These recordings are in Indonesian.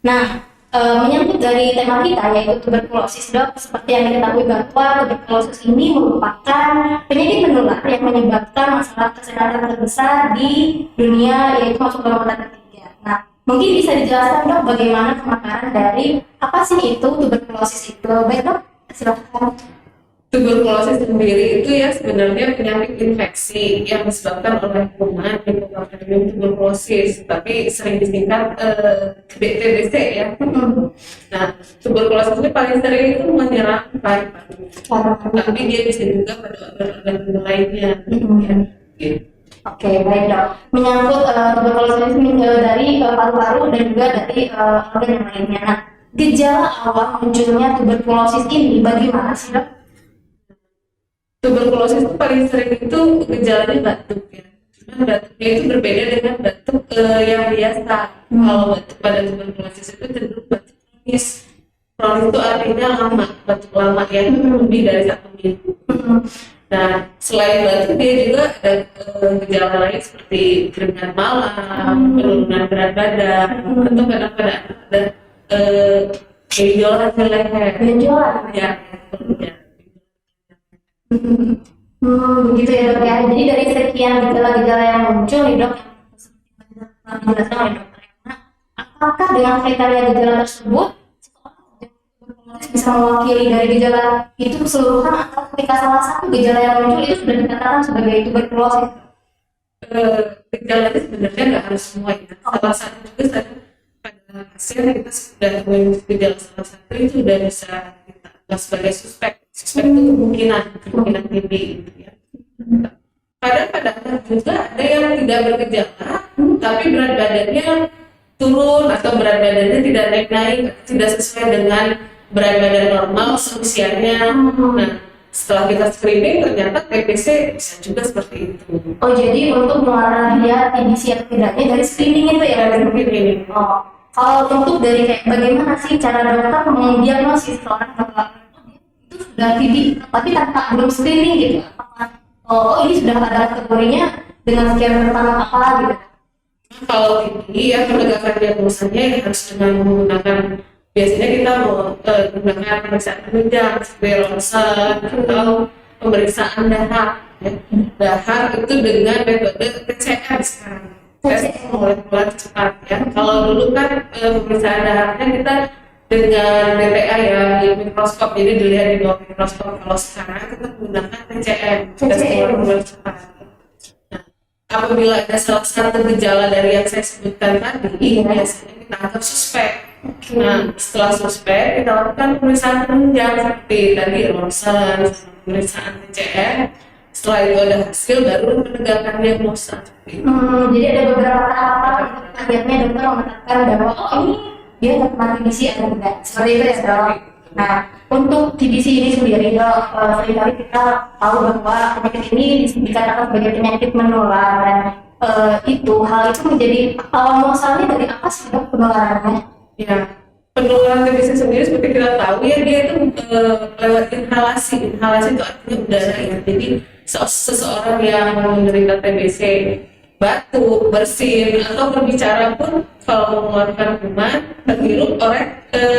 Nah, menyangkut dari tema kita yaitu tuberkulosis, Dok, seperti yang diketahui bahwa tuberkulosis ini merupakan penyakit menular yang menyebabkan masalah kesehatan terbesar di dunia, yaitu masuk golongan ketiga. Nah, mungkin bisa dijelaskan, Dok, bagaimana pemakaran dari apa sih itu tuberkulosis itu? Baik, Dok, silakan. Tuberkulosis sendiri itu ya sebenarnya penyakit infeksi yang disebabkan oleh kuman Mycobacterium tuberculosis, tapi sering disingkat TBC ya. Nah, tuberkulosis ini paling sering itu menyerang paru-paru, tapi dia bisa juga pada organ-organ lainnya. Ya. Oke, baik, Dok. Menyangkut tuberkulosis ini dari paru-paru dan juga dari organ yang lainnya. Nah, gejala awal munculnya tuberkulosis ini bagaimana sih, Dok? Tuberkulosis itu paling sering itu gejalanya batuk ya. Cuman batuknya itu berbeda dengan batuk yang biasa. Kalau batuk pada tuberkulosis itu cenderung batuk kronis. Kronis itu artinya lama, batuk lama ya, lebih dari 1 minggu. Nah, selain batuk dia juga ada gejala lain seperti keringat malam, penurunan berat badan, atau kadang-kadang ada benjolan di leher. Benjolan? Ya. Begitu ya, Dok ya. Jadi dari sekian gejala-gejala yang muncul nih, Dok, yang dijelaskan oleh dokter Emma, apakah dengan kriteria gejala tersebut seseorang bisa mewakili dari gejala itu keseluruhan, atau ketika salah satu gejala yang muncul itu sudah dikatakan sebagai tuberkulosis? Gejala itu sebenarnya nggak harus semua ya. Salah satu juga pada pasien kita sudah temuin gejala salah satu itu sudah bisa kita anggap sebagai suspek. Suspek itu kemungkinan TB gitu ya. Kadang-kadang juga ada yang tidak bergejala, tapi berat badannya turun atau berat badannya tidak naik-naik, tidak sesuai dengan berat badan normal seusianya. Nah, setelah kita screening ternyata TBC bisa juga seperti itu. Oh, jadi untuk mengarah dia TBC atau tidaknya dari screening itu ya? Dari screening. Oh, kalau untuk dari kayak bagaimana sih cara dokter mendiagnosis seorang laki-laki itu sudah TB tapi tanpa belum screening gitu? Oh, ini sudah ada kategorinya dengan sekian rentang apa gitu? Kalau TB ya penegakan diagnosanya yang harus dengan menggunakan, biasanya kita menggunakan pemeriksaan penunjang seperti ronsen atau pemeriksaan dahak ya. Dahak itu dengan metode TCM sekarang, tes molekuler cepat ya. Kalau dulu kan pemeriksaan dahaknya kita dengan DPA ya, di mikroskop, jadi dilihat di bawah mikroskop. Kalau sekarang kita menggunakan TCM, tes molekuler cepat. Nah, apabila ada salah satu gejala dari yang saya sebutkan tadi, biasanya kita anggap suspek. Nah, setelah suspek kita lakukan pemeriksaan penunjang seperti tadi ronsen, pemeriksaan TCM. Setelah itu ada hasil, baru menegakkan diagnosa. Jadi ada beberapa tahapan akhirnya dokter mengatakan bahwa ini dia terkena TBC atau tidak, seperti itu ya, Dok. Nah, untuk TBC ini sendiri, Dok, seringkali kita tahu bahwa penyakit ini dikatakan sebagai penyakit menular, dan hal itu menjadi awal muasalnya dari apa sih, Dok, penularannya? Ya, penularan TBC sendiri seperti kita tahu ya, dia itu lewat inhalasi. Inhalasi itu artinya udara ya. Jadi seseorang yang menderita TBC batuk, bersin, atau berbicara pun kalau mengeluarkan kuman terhirup oleh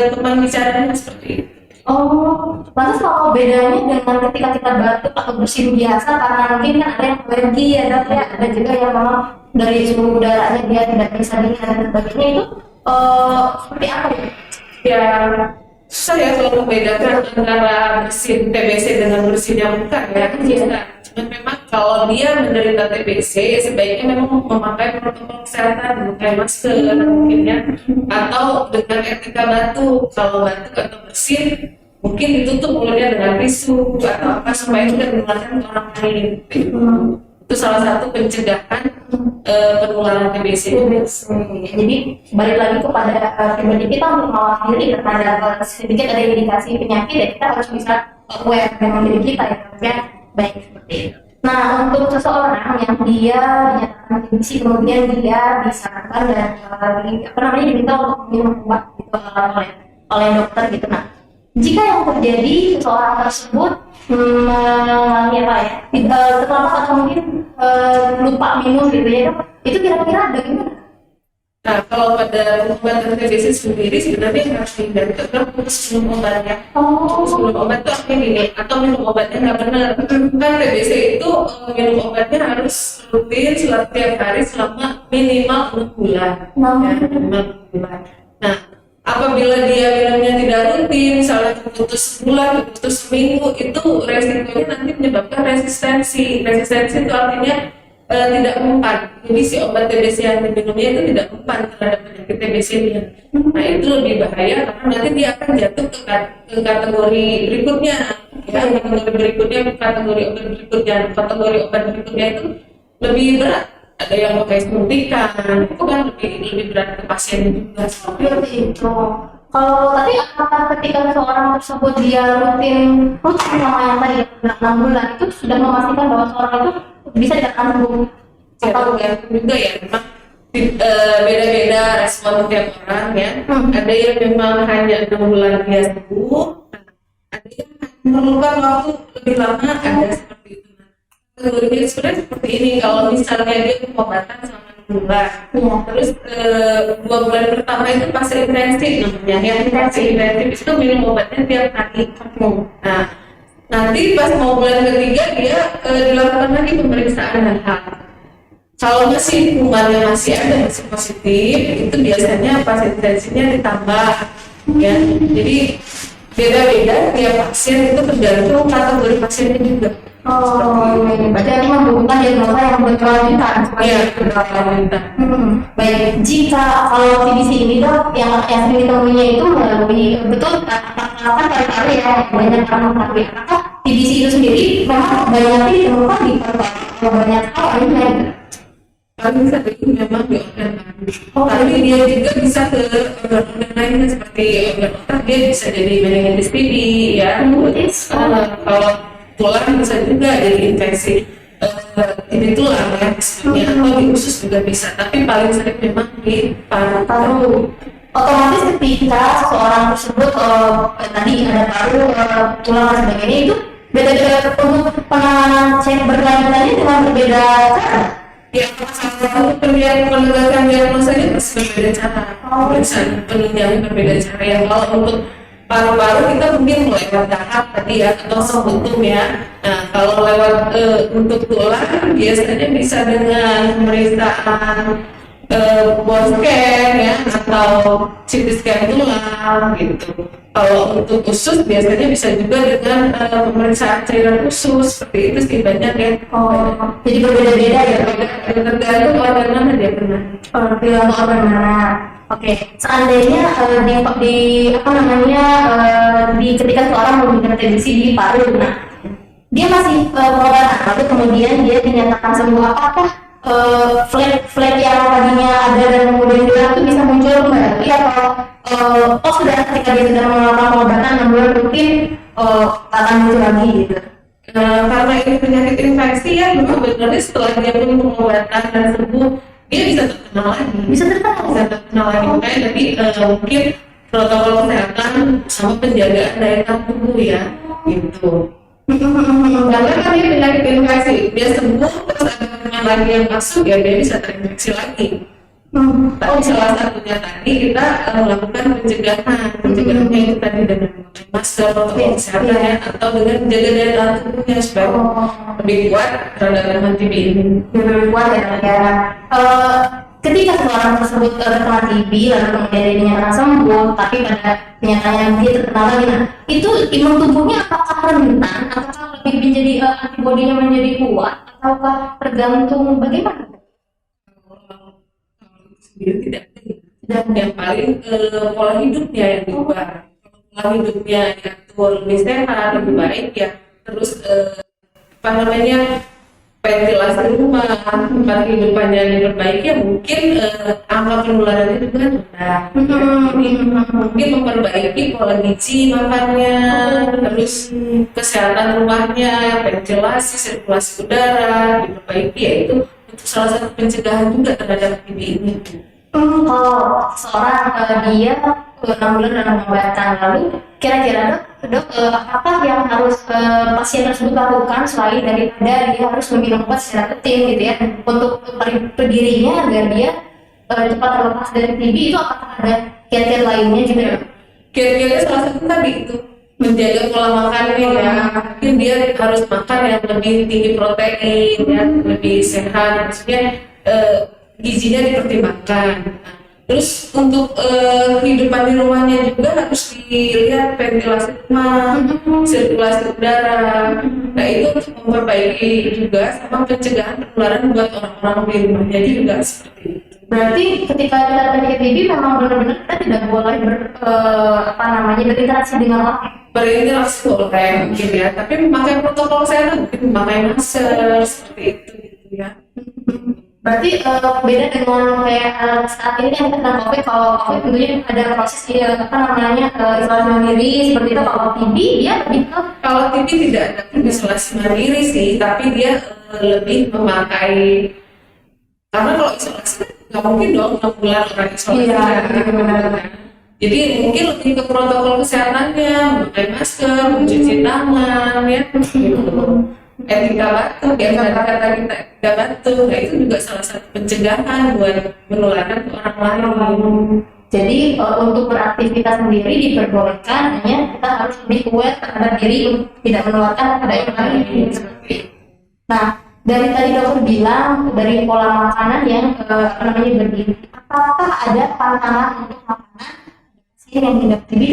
teman bicaranya seperti itu. Oh, lantas kalau bedanya dengan ketika kita batuk atau bersin biasa, karena mungkin kan ada yang alergi ya, Dok ya, ada juga yang memang dari suhu udaranya dia tidak bisa dingin dan sebagainya, itu seperti apa ya? Ya, susah ya kalau membedakan antara bersin TBC dengan bersin yang bukan ya. Cuman memang kalau dia menderita TBC, sebaiknya memang memakai protokol kesehatan, memakai masker mungkin ya, atau dengan etika batuk. Kalau batuk atau bersin, mungkin ditutup mulutnya dengan tisu atau apa supaya tidak menularkan ke orang lain. Itu salah satu pencegahan penularan TBC. Jadi balik lagi kepada pribadi kita untuk mewakili terhadap sedikit ada indikasi penyakit, ya kita harus bisa aware dengan diri kita ya. Baik, seperti itu. Nah, untuk seseorang yang dia dinyatakan TBC kemudian dia disarankan dan diminta untuk minum obat gitu oleh dokter gitu. Nah, jika yang terjadi seseorang tersebut terlambat atau mungkin lupa minum gitu ya, Dok, itu kira-kira bagaimana? Nah, kalau pada pengobatan TBC sendiri sebenarnya yang harus dihindari itu adalah putus minum obat ya. Putus minum obat itu artinya gini, atau minum obatnya nggak benar. Kan TBC itu minum obatnya harus rutin setiap hari selama minimal 6 bulan. Ya, minimal 6 bulan. Nah, apabila dia minumnya tidak rutin, misalnya putus sebulan, putus seminggu, itu resikonya nanti menyebabkan resistensi. Resistensi itu artinya tidak mempan. Jadi si obat TBC yang diminumnya itu tidak mempan terhadap penyakit TBC-nya. Nah, itu lebih bahaya karena nanti dia akan jatuh ke kategori berikutnya. Ya, kategori berikutnya, kategori obat berikutnya. Kategori obat berikutnya itu lebih berat. Ada yang pakai suntikan, itu kan lebih berat ke pasien juga. Seperti itu. Kalau tadi apakah ketika seorang tersebut dia rutin sama yang tadi 6 bulan itu sudah memastikan bahwa seorang itu bisa dikatakan sembuh? Atau juga ya, memang beda-beda respon tiap orang ya. Ada yang memang hanya 6 bulan dia sembuh, ada yang memerlukan waktu lebih lama, ada seperti itu. Kategorinya sebenarnya seperti ini, kalau misalnya dia pengobatan selama 6 bulan, terus 2 bulan pertama itu fase intensif namanya, yang fase intensif itu minum obatnya tiap hari. Nah, nanti pas mau bulan ketiga dia dilakukan lagi pemeriksaan darah. Kalau masih kumannya masih ada, masih positif, itu biasanya fase intensifnya ditambah ya. Jadi beda-beda tiap pasien, itu tergantung kategori pasiennya juga. Berarti ini membutuhkan diagnosa yang berkelanjutan. Iya, berkelanjutan. Baik, jika kalau TBC ini dok yang sering ditemuinya itu melalui betul kan kali ya banyak orang mengetahui apakah TBC itu sendiri memang banyak ditemukan di banyak lainnya. Paling sering memang di organ paru, tapi dia juga bisa ke organ lainnya seperti organ otak, dia bisa jadi meningitis TB ya. Kalau tulang bisa juga jadi infeksi ini tulang ya misalnya, atau di usus juga bisa, tapi paling sering memang di paru. Otomatis ketika seseorang tersebut tadi ada paru, tulang dan sebagainya itu beda-beda untuk penanganan berkelanjutannya dengan berbeda cara. Ya, salah satu penegakan diagnosanya pasti berbeda cara. Pemeriksaan penunjangnya berbeda cara. Yang kalau untuk paru-paru kita mungkin lewat tahap tadi ya, atau sebutum ya. Nah, kalau lewat untuk tulang biasanya bisa dengan pemeriksaan bone scan ya, atau CT scan tulang gitu. Kalau untuk usus biasanya bisa juga dengan pemeriksaan cairan usus, seperti itu sih banyak ya. Jadi berbeda-beda ya. Tergantung organ mana dia pernah. Organ mana. Oke, seandainya di ketika seorang memiliki TBC di paru, nah dia masih pengobatan, lalu kemudian dia dinyatakan sembuh, apakah flag yang tadinya ada dan kemudian hilang itu bisa muncul kembali atau sudah ketika dia sudah melakukan pengobatan 6 bulan mungkin akan muncul lagi gitu? Karena ini penyakit infeksi ya, memang benar setelah dia pun pengobatan dan sembuh, dia bisa terkenal lagi. Makanya tadi mungkin protokol kesehatan sama penjagaan daya tahan tubuh ya, gitu. Karena kan dia penyakit infeksi, dia sembuh terus ada kuman lagi yang masuk ya, dia bisa terinfeksi lagi. Tapi salah satunya tadi kita melakukan pencegahannya itu tadi dengan memakai masker, protokol kesehatan ya, atau dengan menjaga daya tahan tubuhnya supaya lebih kuat terhadap TB ini. Lebih kuat ya. Ketika seorang tersebut terkena TB lalu kemudian dia dinyatakan sembuh, tapi pada kenyataannya dia terkena lagi, nah itu imun tubuhnya apakah rentan, apakah lebih menjadi antibodinya menjadi kuat, ataukah tergantung bagaimana? Tidak. Dan yang paling pola hidupnya yang diubah. Pola hidupnya diatur lebih sehat, lebih baik ya. Terus ventilasi rumah, tempat kehidupannya diperbaiki ya, mungkin angka penularannya juga rendah. Jadi mungkin memperbaiki pola gizi makannya, terus kesehatan rumahnya, ventilasi, sirkulasi udara diperbaiki, ya itu salah satu pencegahan juga terhadap TB ini. Kalau seorang dia 6 bulan dalam pengobatan, lalu kira-kira dok apa yang harus pasien tersebut lakukan selain daripada dia harus meminum obat secara rutin gitu ya untuk dirinya agar dia cepat terlepas dari TB itu apakah ada kiat-kiat lainnya juga? Kiat-kiatnya salah satu tadi itu menjaga pola makannya ya. Mungkin dia harus makan yang lebih tinggi protein, ya, lebih sehat. Maksudnya gizinya dipertimbangkan. Nah, terus untuk kehidupan di rumahnya juga harus dilihat ventilasi rumah, sirkulasi udara. Nah itu untuk memperbaiki juga sama pencegahan penularan buat orang-orang di rumahnya juga seperti itu. Berarti ketika kita penyakit TB memang benar-benar kita tidak boleh berinteraksi dengan orang. Berinteraksi boleh mungkin ya, tapi memakai protokol kesehatan, mungkin memakai masker seperti itu gitu ya. Berarti beda dengan kayak saat ini kan kita sedang COVID. Kalau COVID tentunya ada proses isolasi mandiri seperti itu. Kalau TB dia lebih ke Kalau TB tidak ada isolasi mandiri sih, tapi dia lebih memakai, karena kalau isolasi kan nggak mungkin dong 6 bulan orang isolasi. Iya. Jadi mungkin lebih ke protokol kesehatannya, memakai masker, mencuci tangan, ya, gitu. Etika batuk, ya kata-kata kita etika batuk, nah itu juga salah satu pencegahan buat menularkan ke orang lain. Jadi untuk beraktivitas sendiri diperbolehkan, hanya kita harus lebih aware terhadap diri untuk tidak menularkan kepada yang lain. Nah, dari tadi dokter bilang dari pola makanan yang bergizi, apakah ada pantangan untuk makanan yang tidak TB?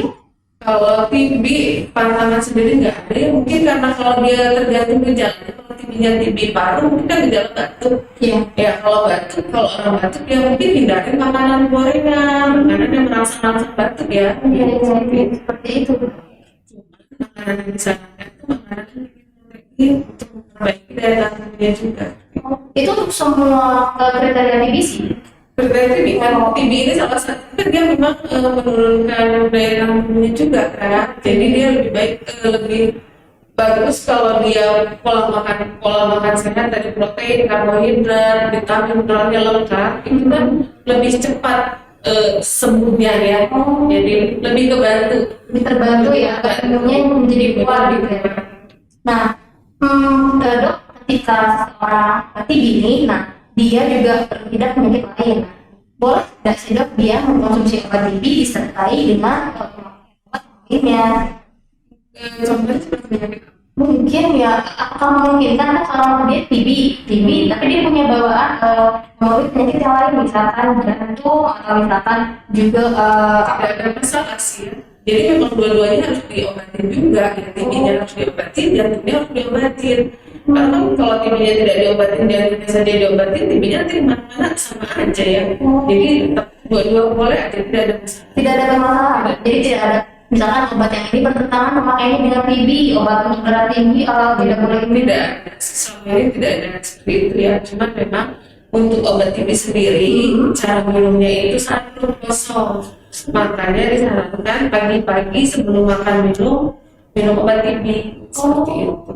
Kalau TB pantangan sendiri nggak ada ya, mungkin karena kalau dia tergantung gejalanya. Kalau TB-nya TB paru mungkin kan gejala batuk. Iya. Ya kalau batuk, kalau orang batuk ya mungkin hindarin makanan gorengan, makanan yang merangsang batuk ya. Iya, seperti itu. Makanan yang disarankan itu makanan yang protein untuk memperbaiki daya tahan tubuhnya juga. Itu untuk semua kriteria TB sih. Kriteria TB kan, TB ini salah satu kan dia memang menurunkan daya tahan tubuhnya juga kan. Jadi dia lebih baik, lebih bagus kalau dia pola makan sehat dari protein, karbohidrat, vitamin, mineralnya lengkap, itu kan lebih cepat sembuhnya ya. Jadi lebih terbantu ya, imunnya menjadi kuat gitu ya. Nah, dok, ketika seorang TB ini, nah dia juga terhidap penyakit lain. Boleh tidak sih dok dia mengkonsumsi obat TB disertai dengan obat lainnya? Contohnya seperti penyakit Mungkin ya, apakah memungkinkan kan kalau dia TB, tapi dia punya bawaan penyakit yang lain, misalkan jantung atau misalkan juga tidak ada masalah sih ya. Jadi memang dua-duanya harus diobatin juga, ya TB-nya harus diobatin, jantungnya harus diobatin. Karena kalau TB-nya tidak diobatin, jantungnya saja diobatin, TB-nya nanti mana sama aja ya. Jadi tetap dua-dua boleh aja, tidak ada masalah. Tidak ada masalah. Jadi tidak ada misalkan obat yang ini bertentangan memakainya dengan TB, obat untuk darah tinggi atau tidak boleh. Tidak ada, selama ini tidak ada seperti itu ya. Cuma memang untuk obat TB sendiri, cara minumnya itu 1 kosong. Makanya disarankan pagi-pagi sebelum makan minum obat TB. Seperti itu.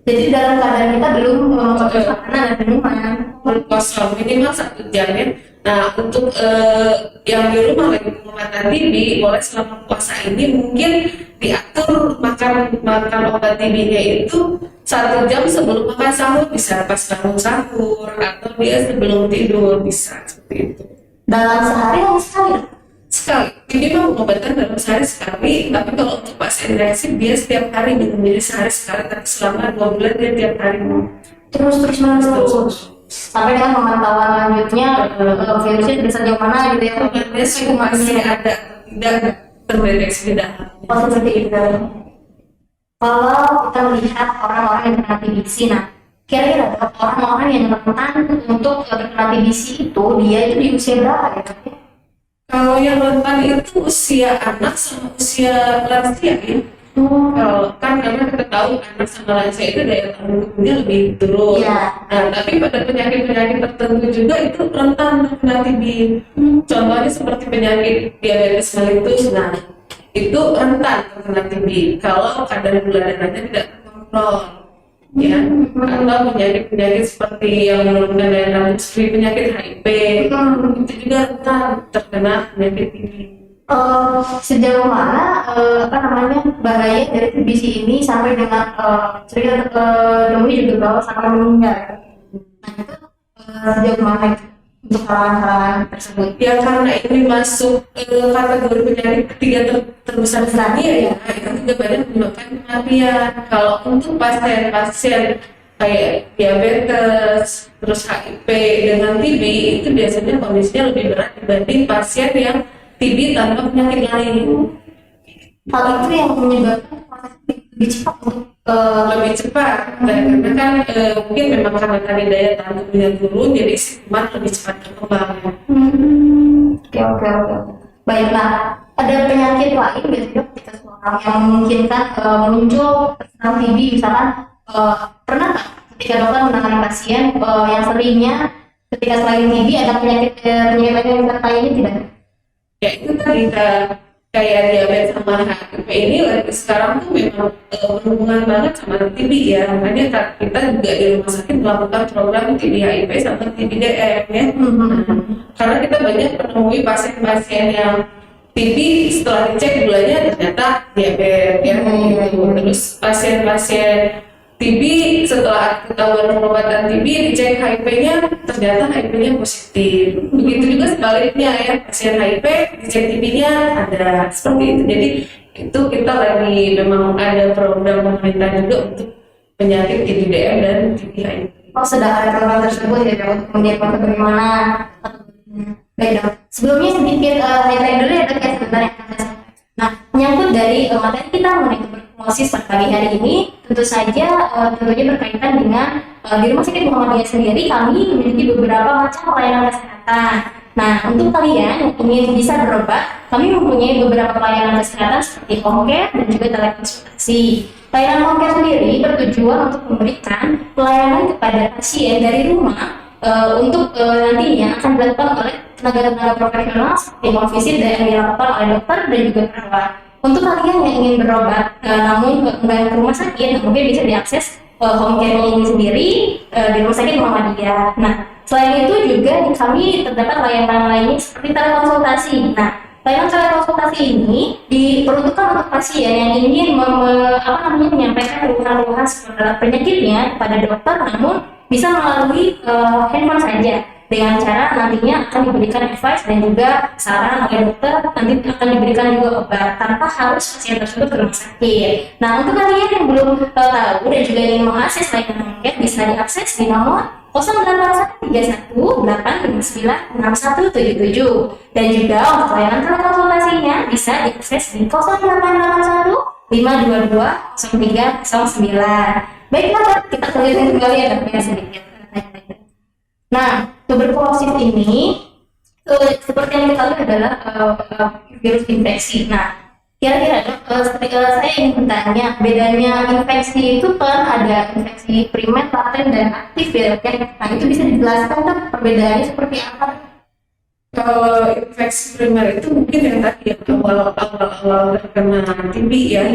Jadi dalam keadaan kita belum mengonsumsi makanan dan minuman. Kosong minimal 1 jam ya. Nah untuk yang di rumah lagi pengobatan TB, boleh selama puasa ini mungkin diatur makan obat TB-nya itu 1 jam sebelum makan sahur, bisa pas bangun sahur atau dia sebelum tidur, bisa seperti itu. Dalam sehari harus Sekali, ini mah pengobatan dalam sehari sekali, tapi kalau untuk pasien reaktif dia setiap hari minum, jadi sehari sekali, tapi selama 2 bulan dia tiap hari minum. Terus sampai dengan pemantauan lanjutnya virusnya bisa sejauh mana gitu ya. Kumannya masih ada, tidak terdeteksi di dalam. Seperti itu. Kalau kita melihat orang-orang yang terkena TBC, nah kira-kira orang-orang yang rentan untuk terkena TBC itu dia itu di usia berapa ya? Kalau yang rentan itu usia anak sama usia lansia ya. Kalau kan karena kita tahu anak sama lansia itu daya tahan tubuhnya lebih turun. Ya. Nah, tapi pada penyakit-penyakit tertentu juga itu rentan terkena TB. Contohnya seperti penyakit diabetes mellitus, nah itu rentan terkena TB kalau kadar gula darahnya tidak terkontrol. Ya, atau penyakit-penyakit seperti yang menurunkan daya tahan seperti penyakit HIV itu juga rentan terkena penyakit ini. Sejauh mana bahaya dari TBC ini sampai dengan cerita doi juga bahwa sampai meninggal. Nah itu sejauh mana itu? untuk halangan tersebut? Ya karena ini masuk kategori penyakit ketiga terbesar di dunia ya, itu juga banyak menyebabkan kematian. Kalau untuk pasien-pasien kayak diabetes, terus HIV dengan TB itu biasanya kondisinya lebih berat dibanding pasien yang TB tanpa penyakit lain. Hal itu yang menyebabkan proses lebih cepat untuk Lebih cepat, karena kan mungkin memang karena tadi daya tahan tubuhnya turun, jadi si kuman lebih cepat berkembang. Oke. Baiklah, ada penyakit lain biasanya ketika seseorang yang memungkinkan muncul terserang TB misalkan, pernah nggak ketika dokter menangani pasien yang seringnya ketika selain TB ada penyakit lain yang lainnya tidak? Ya itu tadi kayak diabetes sama HIV ini lagi sekarang tuh memang berhubungan banget sama TB ya, makanya kita juga di rumah sakit melakukan program TB HIV sama TB DM ya. Karena kita banyak menemui pasien-pasien yang TB setelah dicek gulanya ternyata diabetes ya, gitu. Terus pasien-pasien TB setelah ketahuan pengobatan TB dicek HIV-nya ternyata HIV-nya positif. Begitu juga sebaliknya ya, pasien HIV dicek TB-nya ada seperti itu. Jadi itu kita lagi memang ada program pemerintah juga untuk penyakit TB DM dan TB HIV. Oh, sedang ada program tersebut ya dok, kemudian bagaimana? Baik dok, sebelumnya sedikit saya dulu ya dok ya sebenarnya. Nah, menyangkut dari materi kita mengenai tuberkulosis pada pagi hari ini, tentu saja tentunya berkaitan dengan di Rumah Sakit Muhammadiyah sendiri kami memiliki beberapa macam pelayanan kesehatan. Nah, untuk kalian yang ingin bisa berobat, kami mempunyai beberapa pelayanan kesehatan seperti home care dan juga telekonsultasi. Pelayanan home care sendiri bertujuan untuk memberikan pelayanan kepada pasien dari rumah untuk nantinya akan dilakukan oleh tenaga-tenaga profesional seperti home visit yang dilakukan oleh dokter dan juga perawat. Untuk kalian yang ingin berobat namun enggan ke rumah sakit, mungkin bisa diakses home care ini sendiri di Rumah Sakit Muhammadiyah. Nah, selain itu juga di kami terdapat layanan lainnya seperti telekonsultasi. Nah, layanan telekonsultasi ini diperuntukkan untuk pasien yang ingin menyampaikan keluhan-keluhan seputar penyakitnya kepada dokter, namun bisa melalui handphone saja. Dengan cara nantinya akan diberikan advice dan juga saran oleh dokter, nanti akan diberikan juga obat tanpa harus pasien tersebut ke rumah sakit. Nah, untuk kalian yang belum tahu dan juga ingin mengakses layanan home bisa diakses di nomor 081315969177 dan juga untuk layanan telekonsultasinya bisa diakses di 0881 522 0309. Baiklah, kita keliling kembali ya dok ya sedikit. Nah, tuberkulosis ini seperti yang kita lihat adalah virus infeksi. Nah, kira-kira dok, saya ingin bertanya, bedanya infeksi itu kan ada infeksi primer, laten, dan aktif ya dok ya. Nah, itu bisa dijelaskan dok perbedaannya seperti apa? Kalau infeksi primer itu mungkin yang tadi awal terkena TB ya,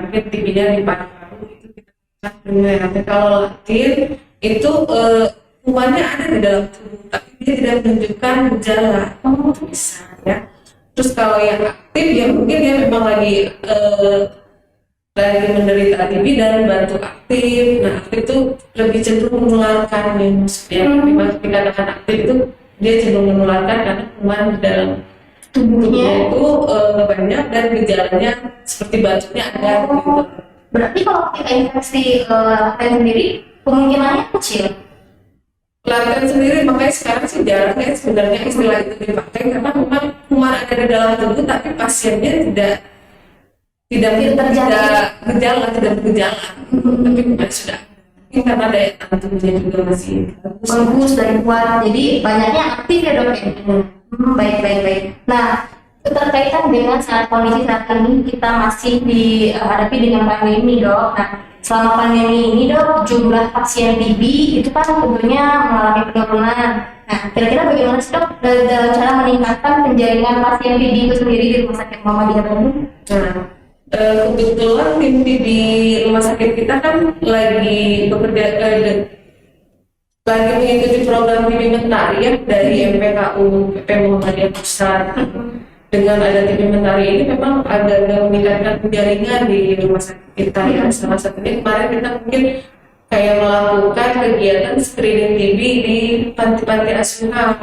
mungkin TB-nya di paru-paru itu kita primer. Tapi kalau laten itu kumannya ada di dalam tubuh, tapi dia tidak menunjukkan gejala. Bisa ya. Terus kalau yang aktif ya mungkin dia memang lagi menderita TB dan batuk aktif. Nah, aktif itu lebih cenderung menularkan ya, maksudnya memang dikatakan aktif itu dia cenderung menularkan karena kuman di dalam tubuhnya itu banyak dan gejalanya seperti batuknya ada gitu. Berarti kalau kita infeksi laten sendiri kemungkinannya kecil. Laten sendiri makanya sekarang sih jarang ya sebenarnya istilah itu dipakai karena memang kuman ada di dalam tubuh tapi pasiennya tidak bergejala, tapi kuman sudah. Ini karena daya tahan tubuhnya juga masih bagus dan kuat, jadi banyaknya aktif ya dok ya. Baik. Nah, terkaitan dengan saat kondisi saat ini kita masih dihadapi dengan pandemi dok. Nah, selama pandemi ini dok, jumlah pasien TB itu kan tentunya mengalami penurunan. Nah, kira-kira bagaimana sih dok dalam cara meningkatkan penjaringan pasien TB itu sendiri di Rumah Sakit Muhammadiyah Bandung? Nah, kebetulan tim TB rumah sakit kita kan lagi bekerja lagi mengikuti program TB Mentari ya dari MPKU PP Muhammadiyah Pusat. Dengan ada TB Mentari ini memang agak meningkatkan penjaringan di rumah sakit kita ya. Salah satunya kemarin kita mungkin kayak melakukan kegiatan screening TB di panti-panti asuhan.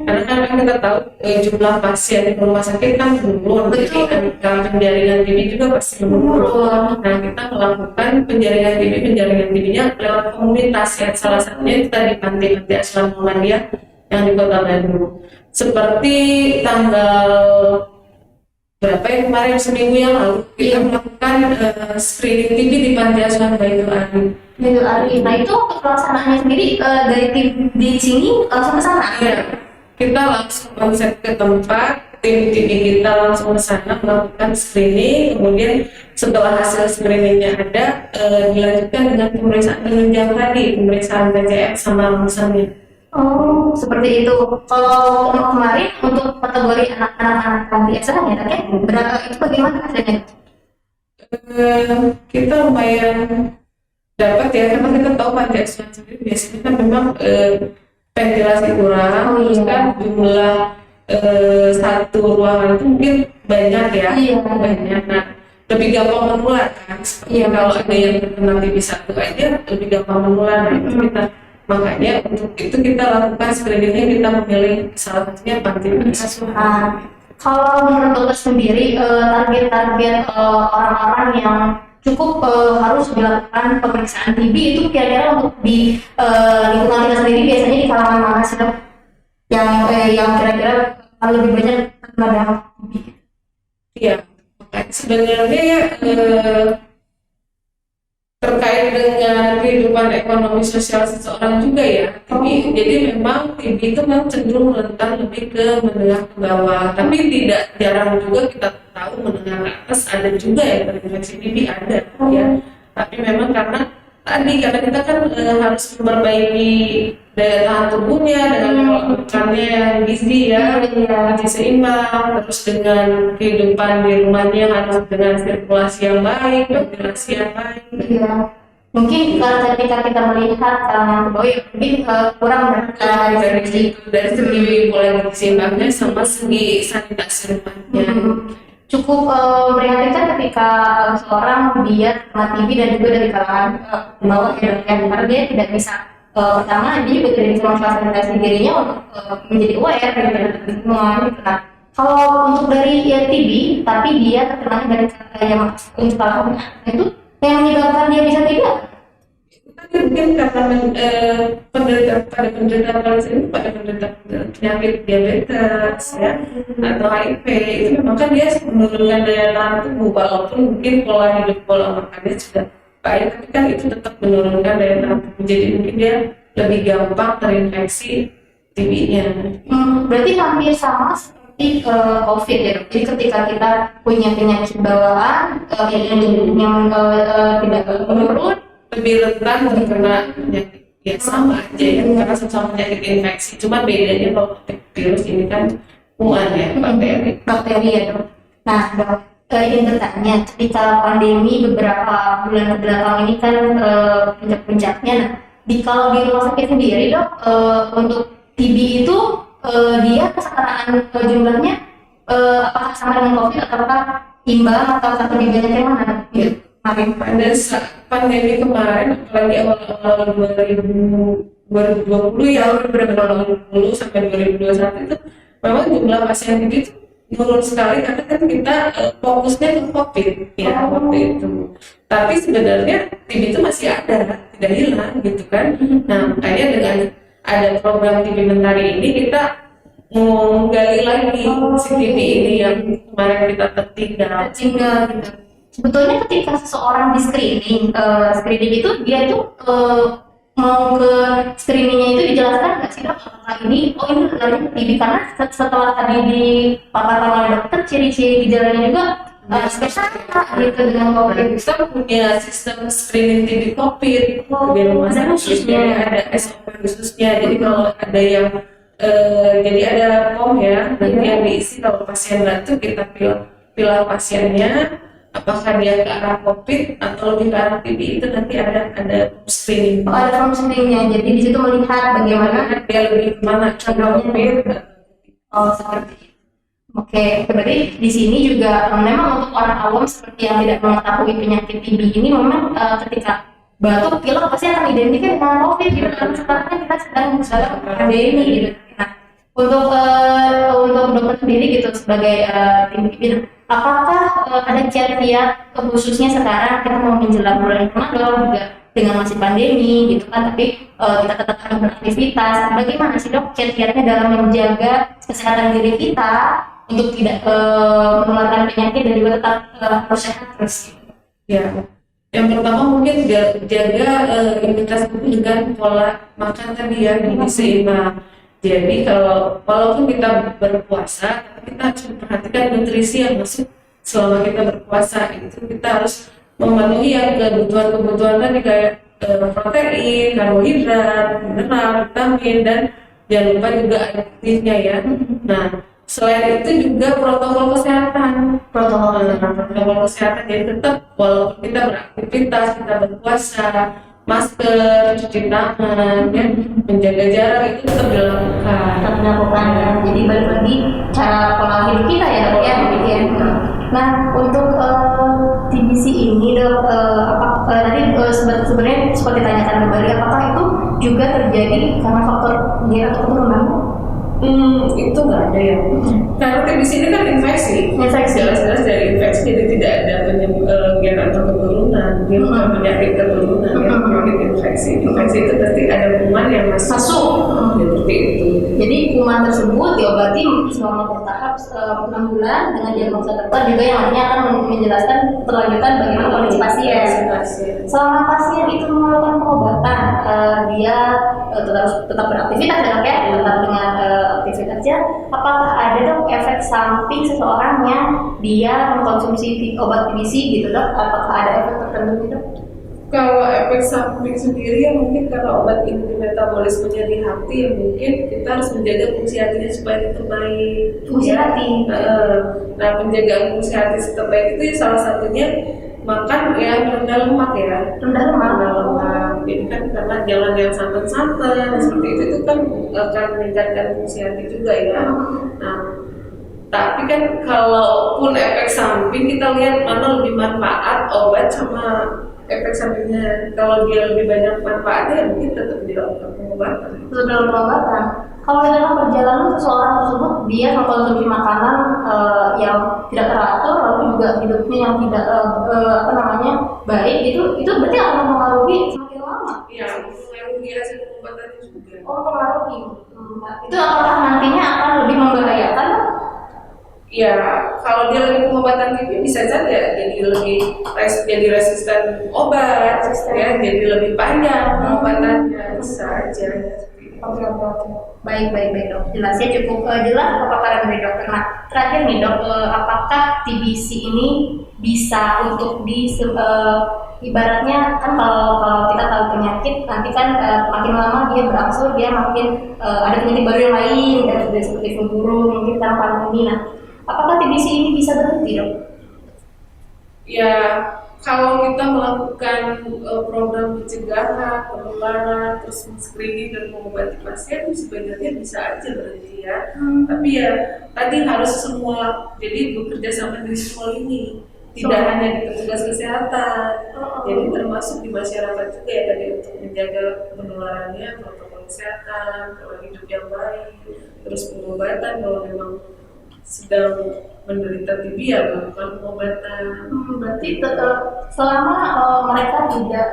Karena kan kita tahu jumlah pasien di rumah sakit kan menurun, jadi angka penjaringan TB juga pasti menurun. Nah, kita melakukan penjaringan TB-nya lewat komunitas ya, salah satunya kita di panti-panti asuhan Muhammadiyah yang di Kota Bandung. Seperti tanggal berapa ya kemarin, seminggu yang lalu kita melakukan screening TB di panti asuhan Baitul Arif. Nah itu untuk pelaksanaannya sendiri dari tim di sini langsung ke sana. Iya, kita langsung konsep ke tempat, tim TB kita langsung ke sana melakukan screening, kemudian setelah hasil screeningnya ada dilanjutkan dengan pemeriksaan penunjang tadi, pemeriksaan BCM sama lengsernya. Oh, seperti itu. Kalau kemarin untuk kategori anak-anak panti asuhan ya, kan? Berapa itu bagaimana hasilnya? Kita lumayan dapat ya, karena kita tahu panti asuhan sendiri biasanya kan memang ventilasi kurang, terus kan jumlah satu ruangan itu mungkin banyak ya, banyak. Nah, lebih gampang menular kan, seperti kalau ada yang terkena TB satu aja lebih gampang menular. Nah, itu kita makanya untuk itu kita lakukan screeningnya, kita memilih salah satunya panti asuhan. Kalau menurut dokter sendiri target-target orang-orang yang cukup harus dilakukan pemeriksaan TB itu kira-kira untuk di lingkungan kita sendiri biasanya di kalangan mana sih dok? Yang kira-kira lebih banyak terkena dampak TB? Iya, sebenarnya ya terkait dengan kehidupan ekonomi sosial seseorang juga ya. Jadi memang TB itu memang cenderung rentan lebih ke menengah ke bawah, tapi tidak jarang juga kita tahu menengah ke atas ada juga yang terinfeksi TB, ada ya. Tapi memang karena kita kan harus memperbaiki daya tahan tubuhnya dengan pola makannya yang gizi ya, gizi seimbang, terus dengan kehidupan di rumahnya harus dengan sirkulasi yang baik, ventilasi yang baik. Mungkin ketika kita melihat kalangan bawah ya mungkin kurang dari segi pola gizi seimbangnya sama segi sanitasi rumahnya. Cukup memprihatinkan ketika seorang dia terkena TB dan juga dari kalangan bawah ya, karena dia tidak bisa pertama dia juga tidak bisa memfasilitasi dirinya untuk menjadi aware dari lingkungan. Nah, kalau untuk dari TB tapi dia terkena dari yang untuk alkohol itu yang menyebabkan dia bisa TB apa? Mungkin karena penderita penyakit diabetes ya atau HIV itu memang kan dia menurunkan daya tahan tubuh, walaupun mungkin pola makannya sudah baik, tapi kan itu tetap menurunkan daya tahan tubuh, jadi mungkin dia lebih gampang terinfeksi TB-nya. Berarti hampir sama seperti COVID ya. Jadi ketika kita punya penyakit bawaan yang tidak menurun, lebih rentan terkena penyakit ya, sama aja ya, karena sama penyakit infeksi, cuma bedanya kalau virus ini kan kuman ya, bakteri ya dok. Nah dok, ingin bertanya, ketika pandemi beberapa bulan kebelakang ini kan puncak-puncaknya, kalau di rumah sakit sendiri dok, untuk TB itu dia kesetaraan jumlahnya apakah sama dengan COVID ataukah imbang atau satu lebih banyak yang mana? Pada saat pandemi kemarin, apalagi awal-awal 2020 ya, 2020 sampai 2021 itu memang jumlah pasien itu menurun sekali, karena kan kita fokusnya ke COVID ya waktu itu. Tapi sebenarnya TB itu masih ada, tidak hilang gitu kan. Nah, makanya dengan ada program TB Mentari ini kita mau menggali lagi si TB ini yang kemarin kita tertinggal gitu. Sebetulnya ketika seseorang di screening itu dia itu mau ke screeningnya itu dijelaskan nggak sih dok apakah ini gejalanya TB, karena setelah tadi dipaparkan oleh dokter ciri-ciri gejalanya juga spesial gitu dengan COVID. Kita punya sistem screening TB COVID di rumah sakit, ada SOP khususnya. Jadi kalau ada yang jadi ada form ya, nanti yang diisi kalau pasien batuk kita pilih pasiennya apakah dia ke arah COVID atau lebih ke arah TB, itu nanti ada screening. Ada form screeningnya, jadi di situ melihat bagaimana dia lebih kemana condong COVID. Seperti itu. Oke, berarti di sini juga memang untuk orang awam seperti yang tidak mengetahui penyakit TB ini memang ketika batuk, pilek pasti akan identik dengan COVID gitu kan. Sekarang kan kita sedang pandemi gitu. Nah, untuk dokter sendiri gitu sebagai tim gitu, apakah ada kiat-kiat khususnya sekarang kita mau menjelang bulan Ramadan juga dengan masih pandemi gitu kan, tapi kita tetap harus beraktivitas. Bagaimana sih dok kiat-kiatnya dalam menjaga kesehatan diri kita untuk tidak menularkan penyakit dan juga tetap harus sehat terus? Ya, yang pertama mungkin jaga imunitas tubuh dengan pola makan tadi ya, gizi seimbang. Jadi kalau walaupun kita berpuasa, kita harus memperhatikan nutrisi yang masuk selama kita berpuasa. Itu kita harus memenuhi yang kebutuhan tadi kayak protein, karbohidrat, mineral, vitamin, dan jangan lupa juga adiktifnya ya. Nah, selain itu juga protokol kesehatan. Protokol kesehatan, jadi tetap walaupun kita beraktivitas, kita berpuasa, masker, cuci tangan, ya, menjaga jarak itu tetap dilakukan. Jadi balik lagi cara pola hidup kita ya dok ya, gitu ya. Nah untuk TBC ini dok, tadi sebenarnya seperti tanyakan kembali, apakah itu juga terjadi karena faktor gen atau keturunan? Itu nggak ada ya. Karena TBC ini kan infeksi. Jelas-jelas dari infeksi, jadi tidak ada gen atau keturunan. Dia bukan penyakit keturunan, ya, penyakit infeksi. Infeksi itu pasti ada kuman yang masuk. Seperti itu. Jadi kuman tersebut diobati selama bertahap 6 bulan dengan diagnosa tepat juga yang nantinya akan menjelaskan berlanjutan bagaimana kondisi pasien. Selama pasien itu melakukan pengobatan, dia tetap beraktivitas ya dok ya, tetap dengan aktivitasnya. Apakah ada dok efek samping seseorang yang dia mengkonsumsi obat TBC gitu dok? Apakah ada efek tertentu gitu? Kalau efek samping sendiri ya mungkin karena obat ini metabolismenya di hati, ya mungkin kita harus menjaga fungsi hatinya supaya tetap baik. Fungsi hati. Nah, penjagaan fungsi hati tetap baik itu salah satunya makan yang rendah lemak ya. Rendah lemak. Jadi kan karena jalan yang santan-santan seperti itu kan akan meningkatkan fungsi hati juga ya. Nah, tapi kan kalaupun efek samping kita lihat mana lebih manfaat obat sama efek sampingnya. Kalau dia lebih banyak manfaatnya ya mungkin tetap dilakukan pengobatan. Kalau dalam perjalanan seseorang tersebut dia mengkonsumsi makanan yang tidak teratur, lalu juga hidupnya yang tidak baik, itu berarti akan mempengaruhi semakin lama. Iya, mempengaruhi hasil pengobatannya juga. Oh, mempengaruhi. Itu apakah nantinya akan lebih membahayakan? Ya, kalau dia lagi pengobatan TB bisa saja jadi resisten obat, ya, jadi lebih panjang pengobatannya, bisa aja. Oke. Baik dok. Jelasnya cukup jelas paparan dari dokter. Nah, terakhir nih dok, apakah TBC ini bisa untuk ibaratnya kan kalau kita tahu penyakit nanti kan makin lama dia berangsur dia makin ada penyakit baru yang lain, dan sudah seperti flu burung mungkin karena pandemi. Nah, apakah TBC ini bisa berhenti dok? Ya, kalau kita melakukan program pencegahan, penularan, terus screening dan mengobati pasien, sebenarnya bisa aja berhenti ya. Tapi ya tadi harus semua, jadi bekerja sama di semua lini, tidak hanya di petugas kesehatan, jadi termasuk di masyarakat juga ya tadi untuk menjaga penularannya, protokol kesehatan, pola hidup yang baik, terus pengobatan kalau memang sedang menderita TB ya melakukan pengobatan. Berarti tetap selama mereka tidak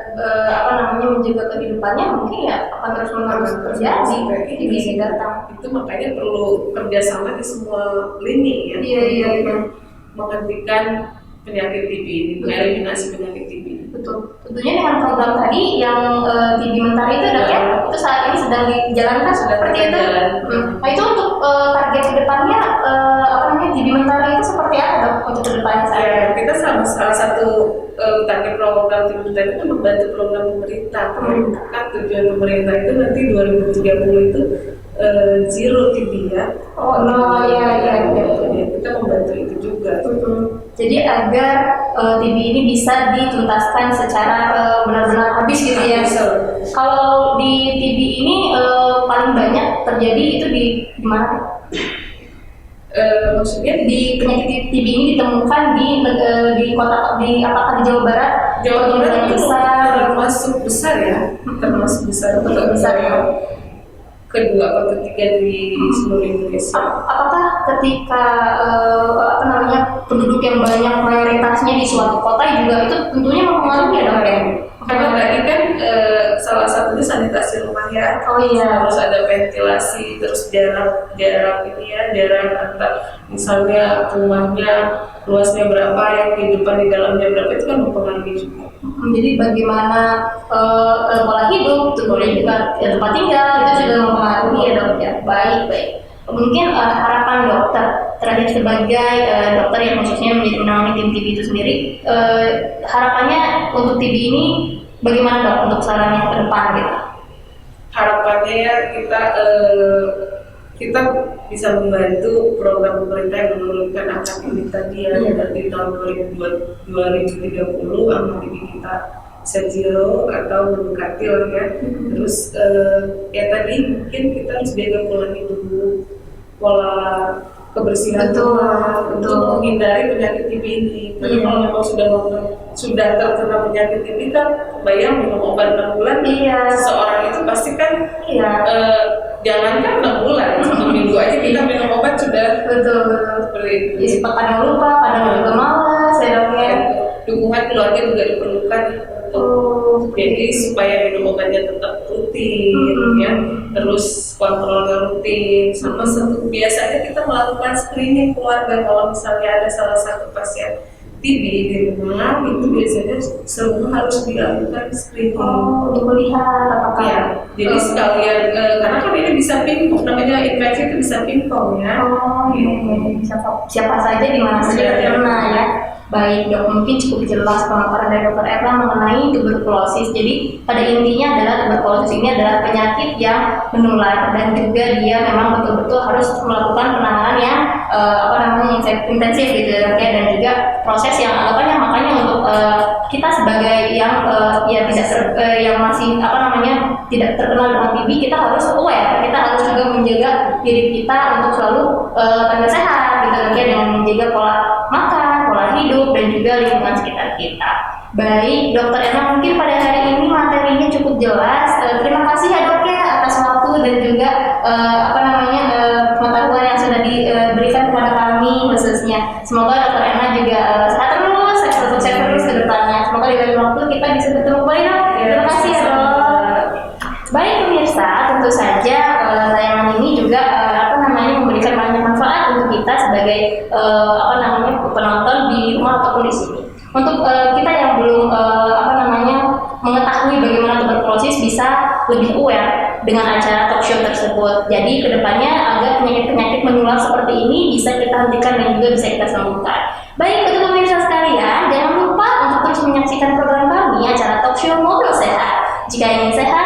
menjaga kehidupannya, mungkin ya akan terus terjadi TBC datang. Itu makanya perlu kerjasama di semua lini ya. Iya. Menghentikan penyakit TB ini, mengeliminasi penyakit TB. Betul. Tentunya dengan program tadi yang TB Mentari itu dok ya, itu saat ini sedang dijalankan seperti itu. Nah itu untuk target kedepannya TB Mentari itu seperti apa dok untuk kedepannya saat ini? Kita salah satu target program TB Mentari itu membantu program pemerintah. Kan tujuan pemerintah itu nanti 2030 itu zero TB ya. Kita membantu itu juga. Jadi agar TB ini bisa dituntaskan secara benar-benar habis gitu ya. Kalau di TB ini paling banyak terjadi itu di mana? Maksudnya di penyakit TB ini ditemukan di kota apakah di Jawa Barat Jawa Barat pertumbuhan itu besar. termasuk besar ya, termasuk besar, Besar ya. kedua atau ketiga di seluruh Indonesia. Apakah ketika apa namanya penduduk yang banyak mayoritasnya di suatu kota juga itu tentunya mempengaruhi ya dok ya? Karena tadi kan salah satunya sanitasi rumah ya. Oh iya. Harus ada ventilasi, terus jarak ini ya, jarak antar misalnya rumahnya luasnya berapa, yang kehidupan di dalamnya berapa, itu kan mempengaruhi juga. Jadi bagaimana pola hidup, kemudian juga tempat tinggal itu juga mempengaruhi ya dok ya. Baik. Mungkin harapan dokter terhadap sebagai dokter yang khususnya menangani tim TB itu sendiri, harapannya untuk TB ini bagaimana dok untuk sarannya ke depan gitu? Harapannya ya kita bisa membantu program pemerintah yang menurunkan angka ini tadi ya, dari tahun 2030 angka ini kita bisa zero atau mendekati lah ya. Terus ya tadi mungkin kita harus jaga pola hidup dulu, pola kebersihan rumah untuk menghindari penyakit TB ini. Karena kalau memang sudah terkena penyakit TB kan, bayang minum obat 6 bulan, seseorang itu pasti kan jangankan 6 bulan, 1 minggu aja kita minum obat sudah seperti itu. Jadi kadang lupa, kadang juga malas ya dok ya. Dukungan keluarga juga diperlukan untuk jadi supaya minum obatnya tetap rutin ya, terus kontrolnya rutin, sama biasanya kita melakukan screening keluarga. Kalau misalnya ada salah satu pasien TB di rumah, itu biasanya semua harus dilakukan screening untuk melihat apakah ya. Jadi sekalian karena kan ini bisa pingpong, namanya infeksi itu bisa pingpong ya. Bisa siapa saja di mana saja terkena ya. Baik dok, mungkin cukup jelas pemaparan dari dokter Erna mengenai tuberkulosis. Jadi pada intinya adalah tuberkulosis ini adalah penyakit yang menular dan juga dia memang betul-betul harus melakukan penanganan yang intensif gitu ya, dan juga proses yang anggapannya makanya untuk kita sebagai yang yang masih tidak terkenal dengan TB, kita harus aware, kita harus juga menjaga diri kita untuk selalu tampil sehat gitu ya, dengan menjaga pola makan, pola hidup, dan juga lingkungan sekitar kita. Baik, Dokter Erna, mungkin pada hari ini materinya cukup jelas. Terima kasih ya dok ya atas waktu dan juga pengetahuan yang sudah diberikan kepada kami khususnya. Semoga Dokter Erna juga sehat terus ke depannya. Semoga di lain waktu kita bisa bertemu kembali dok. Terima kasih ya dok. Baik pemirsa, tentu saja tayangan ini juga memberikan banyak manfaat untuk kita sebagai penonton di rumah ataupun di sini. Untuk kita yang belum mengetahui bagaimana tuberkulosis, bisa lebih aware dengan acara talk show tersebut. Jadi kedepannya agar penyakit-penyakit menular seperti ini bisa kita hentikan dan juga bisa kita sembuhkan. Baik, untuk pemirsa sekalian, jangan lupa untuk terus menyaksikan program kami acara talk show Ngobrol Sehat. Jika ingin sehat,